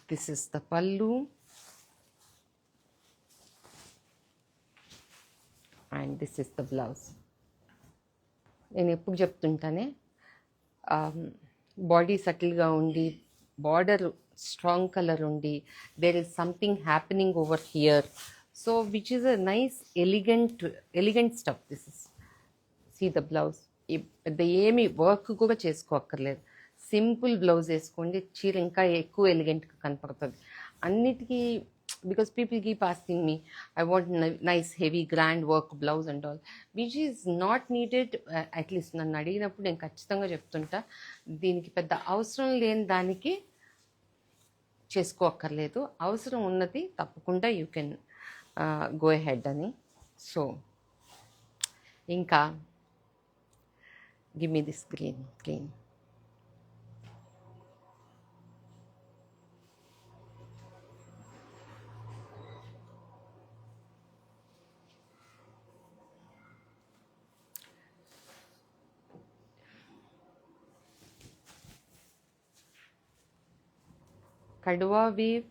this is the pallu and this is the blouse. నేను ఎప్పుడు చెప్తుంటానే body సటిల్గా ఉండి border strong colour ఉండి there is something happening over here. So which is a nice elegant stuff. This is see the blouse. పెద్ద ఏమి work కూడా చేసుకోక్కర్లేదు. Simple blouse వేసుకోండి, చీర ఇంకా ఎక్కువ ఎలిగెంట్గా కనపడుతుంది అన్నిటికీ. Because people keep asking me, I want nice heavy grand work blouse and all, which is not needed. At least నన్ను అడిగినప్పుడు నేను ఖచ్చితంగా చెప్తుంటా, దీనికి పెద్ద అవసరం లేని దానికి చేసుకోక్కర్లేదు. అవసరం ఉన్నది తప్పకుండా యూ కెన్ గో హెడ్ అని. సో ఇంకా give me this green. Kadwa weave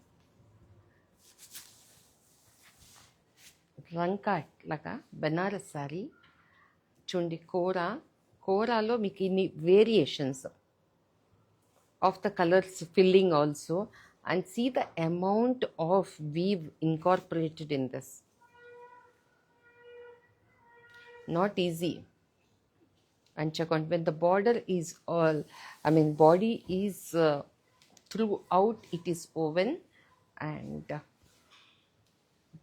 రంకా లాగా బనారస్ సారీ చూడండి. కోరాలో మీకు ఇన్ని variations of the colours filling also, and see the amount of weave incorporated in this. Not easy. And check on when the border is all, body is throughout it is woven, and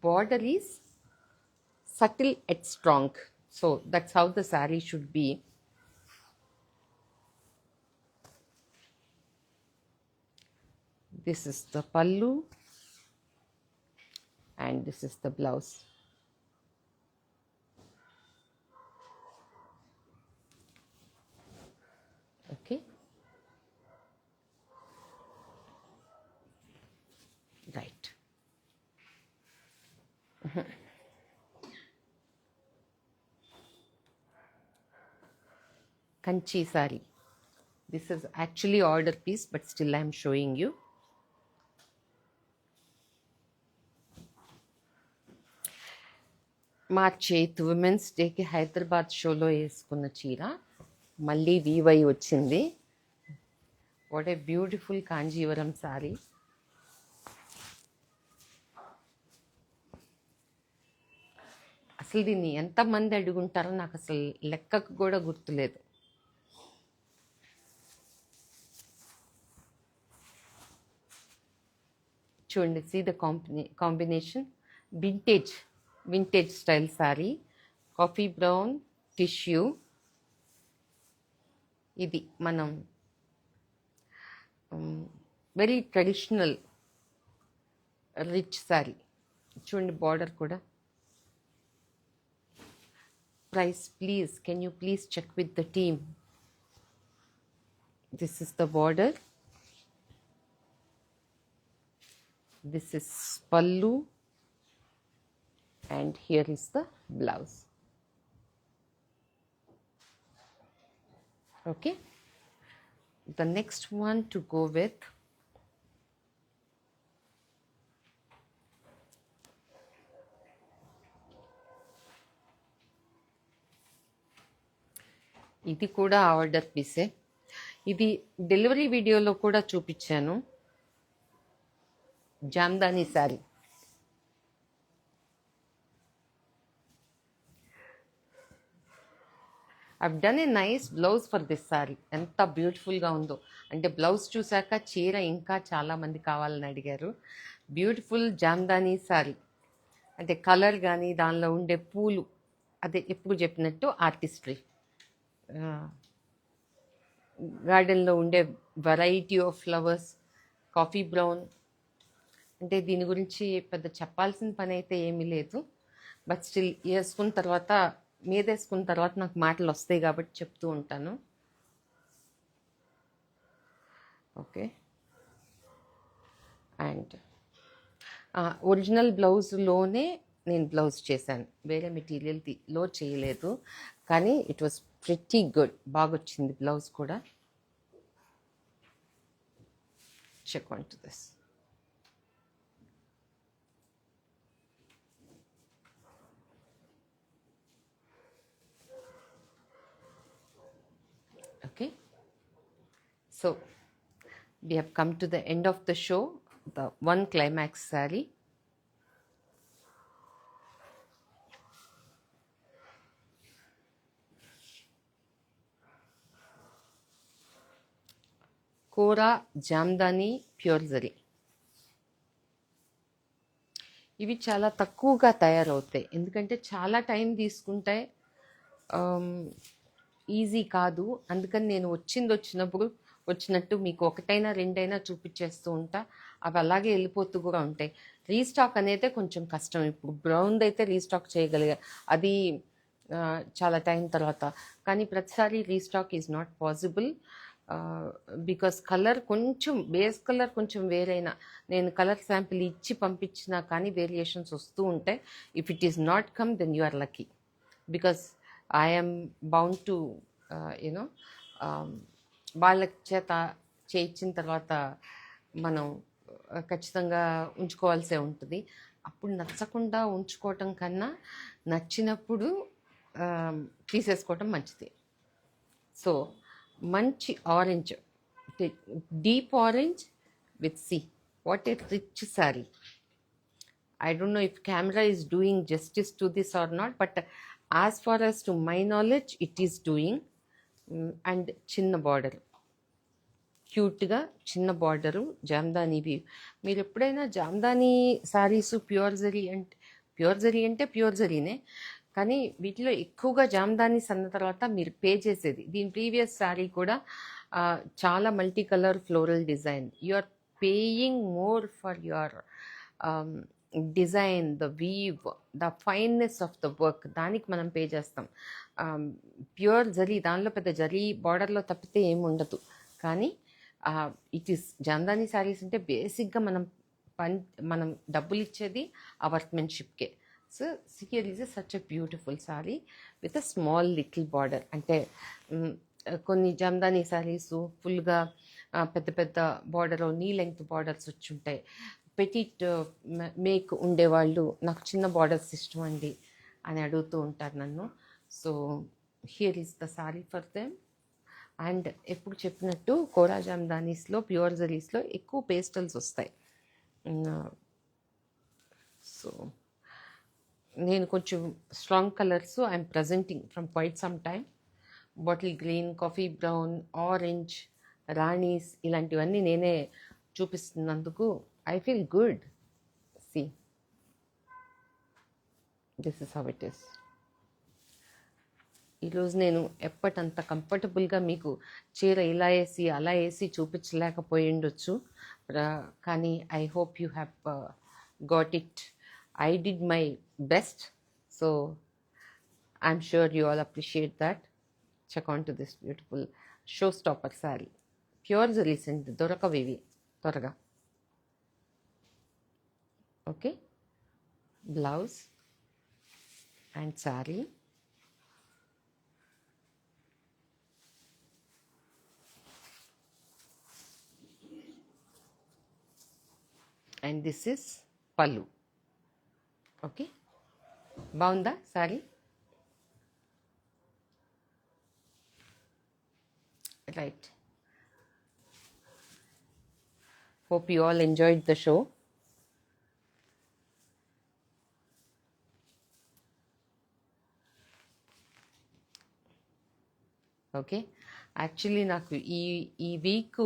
border is subtle yet strong. So that's how the saree should be. This is the pallu and this is the blouse. Okay, right. Kanchi saree. This is actually order piece, but still I am showing you. March 8 women's డేకి హైదరాబాద్ షోలో వేసుకున్న చీర మళ్ళీ వీవై వచ్చింది. What a beautiful Kanjeevaram sorry. అసలు దీన్ని ఎంతమంది అడుగుంటారో నాకు అసలు లెక్కకు కూడా గుర్తులేదు. చూడండి, see the combination. Vintage style sari, coffee brown tissue. ఇది మనం వెరీ ట్రెడిషనల్ రిచ్ సారీ. చూడండి బార్డర్ కూడా. Price, please, can you please check with the team? This is the border. This is pallu and here is the blouse. Okay, the next one to go with ఇది కూడా order పీసే. ఇది delivery వీడియోలో కూడా చూపించాను. Jamdani sari. I've done a nice blouse for this sari. ఎంత బ్యూటిఫుల్గా ఉందో అంటే బ్లౌజ్ చూశాక చీర ఇంకా చాలామంది కావాలని అడిగారు. బ్యూటిఫుల్ జామ్దాని శారీ అంటే కలర్ కానీ దానిలో ఉండే పూలు అదే ఎప్పుడు చెప్పినట్టు ఆర్టిస్ట్రీ, గార్డెన్లో ఉండే variety of flowers, coffee brown. అంటే దీని గురించి పెద్ద చెప్పాల్సిన పని అయితే ఏమీ లేదు. బట్ స్టిల్ వేసుకున్న తర్వాత మీదేసుకున్న తర్వాత నాకు మాటలు వస్తాయి కాబట్టి చెప్తూ ఉంటాను. ఓకే, అండ్ ఒరిజినల్ బ్లౌజ్లోనే నేను బ్లౌజ్ చేశాను, వేరే మెటీరియల్లో చేయలేదు. కానీ ఇట్ వాస్ ప్రిటీ గుడ్, బాగా వచ్చింది బ్లౌజ్ కూడా. Check on to this. Okay, so we have come to the end of the show, the one climax saree. Kora jamdani pure zari. ఇవి చాలా తక్కువగా తయారవుతాయి ఎందుకంటే చాలా టైం తీసుకుంటాయి, ఈజీ కాదు. అందుకని నేను వచ్చినట్టు మీకు ఒకటైనా రెండైనా చూపించేస్తూ ఉంటా. అవి అలాగే వెళ్ళిపోతూ కూడా ఉంటాయి. రీస్టాక్ అనేది కొంచెం కష్టం. ఇప్పుడు బ్రౌన్ది అయితే రీస్టాక్ చేయగలిగా, అది చాలా టైం తర్వాత. కానీ ప్రతిసారి restock is not possible because colour కొంచెం, బేస్ కలర్ కొంచెం వేరైనా నేను కలర్ శాంపిల్ ఇచ్చి పంపించినా కానీ వేరియేషన్స్ వస్తూ ఉంటాయి. If it is not come then you are lucky because I'm bound to you know వాళ్ళ చేత చేయించిన తర్వాత మనం ఖచ్చితంగా ఉంచుకోవాల్సే ఉంటుంది. అప్పుడు నచ్చకుండా ఉంచుకోవటం కన్నా నచ్చినప్పుడు తీసేసుకోవటం మంచిది. సో మంచి orange, deep orange with sea, what a rich sari. I don't know if camera is doing justice to this or not, but as far as to my knowledge, it is doing. And chinna border, క్యూట్గా చిన్న border, జామ్దానివి. మీరు ఎప్పుడైనా Jamdani saris pure zari అంటే pure జరీనే, కానీ వీటిలో ఎక్కువగా జామ్దాని అన్న తర్వాత మీరు పే చేసేది. దీని ప్రీవియస్ శారీ కూడా చాలా multi colour floral design. You are paying more for your design, the weave, the fineness of the work, దానికి మనం పే చేస్తాం. ప్యూర్ జరీ దానిలో పెద్ద జరీ బార్డర్లో తప్పితే ఏమి ఉండదు. కానీ ఇట్ ఈస్ జామ్దాని శారీస్ అంటే బేసిక్గా మనం డబ్బులు ఇచ్చేది ఆ వర్క్మెన్షిప్కే. So here is such a beautiful sari with a small little border. అంటే కొన్ని జామ్దాని శారీస్ ఫుల్గా పెద్ద పెద్ద బార్డర్, నీ లెంగ్త్ బార్డర్స్ వచ్చి ఉంటాయి. పెటిట్ మేక్ ఉండేవాళ్ళు నాకు చిన్న బార్డర్స్ ఇష్టం అండి అని అడుగుతూ ఉంటారు నన్ను. So here is the sari for them. And ఎప్పుడు చెప్పినట్టు కోరా జామ్దానీస్లో, ప్యూర్ జరీస్లో ఎక్కువ పేస్టల్స్ వస్తాయి. సో నేను కొంచెం strong colours I'm presenting from quite some time. Bottle green, coffee brown, orange, రాణీస్ ఇలాంటివన్నీ నేనే చూపిస్తున్నందుకు I feel good. See this is how it is. ఈరోజు నేను ఎప్పటంత కంఫర్టబుల్గా మీకు చీర ఇలా వేసి అలా వేసి చూపించలేకపోయి ఉండొచ్చు, కానీ I hope you have got it. I did my best, so I'm sure you all appreciate that. Check on to this beautiful showstopper saree. Pure zaris and dorakavivi toraga. Okay, blouse, and saree. And this is pallu. Okay, బాగుందా sari? Right. Hope you all enjoyed the show. Okay, actually నాకు ఈ week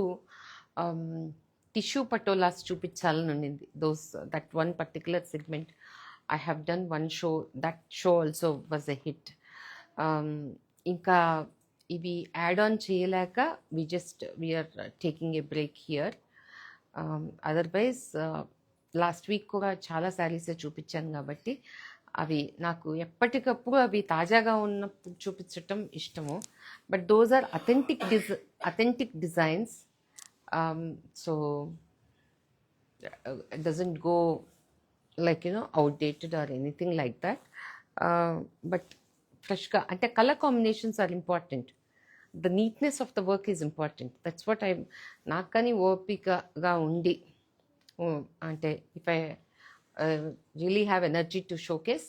tissue patolas చూపించాలని ఉండింది. That one particular segment I have done one show, that show also was a hit. ఇంకా ఇవి add on చేయలేక we're taking a break here. Otherwise last week కూడా చాలా శారీసే చూపించాను కాబట్టి అవి నాకు ఎప్పటికప్పుడు అవి తాజాగా ఉన్నప్పుడు చూపించటం ఇష్టము. But those are authentic designs. So it doesn't go like outdated or anything like that. But freshga ante color combinations are important. The neatness of the work is important. That's what I'm nakani opika ga undi ante if I really have energy to showcase,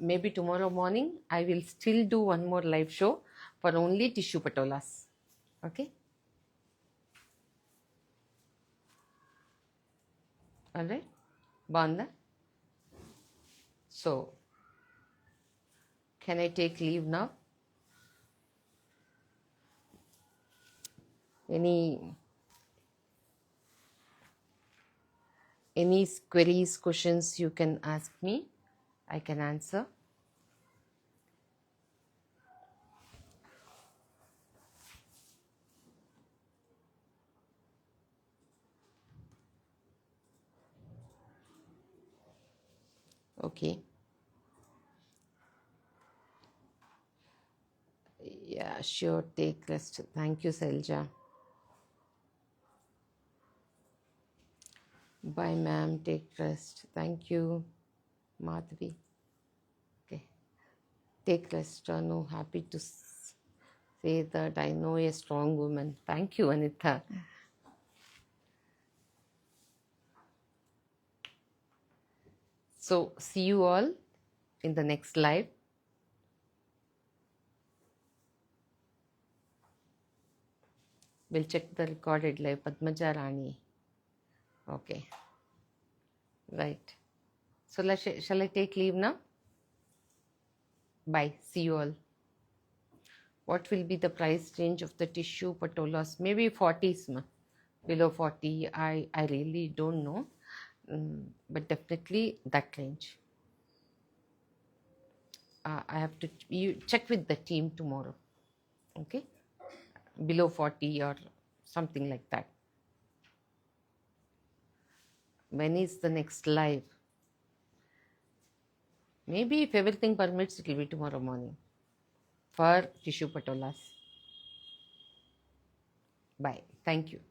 maybe tomorrow morning I will still do one more live show for only tissue patolas. Okay, all right, banda. So can I take leave now? Any queries, questions you can ask me, I can answer. Okay, yeah, sure, take rest. Thank you, Selja. Bye ma'am, take rest. Thank you, Madhvi. Okay, take rest. No, happy to say that I know a strong woman. Thank you, Anita. So see you all in the next live. We'll check the recorded live. Padmaja Rani. Okay, right. So shall I take leave now? Bye, see you all. What will be the price range of the tissue patolas? Maybe 40s, below 40. I really don't know, but definitely that range. I have to check with the team tomorrow. Okay, below 40 or something like that. When is the next live? Maybe if everything permits, it will be tomorrow morning for tissue patolas. Bye. Thank you.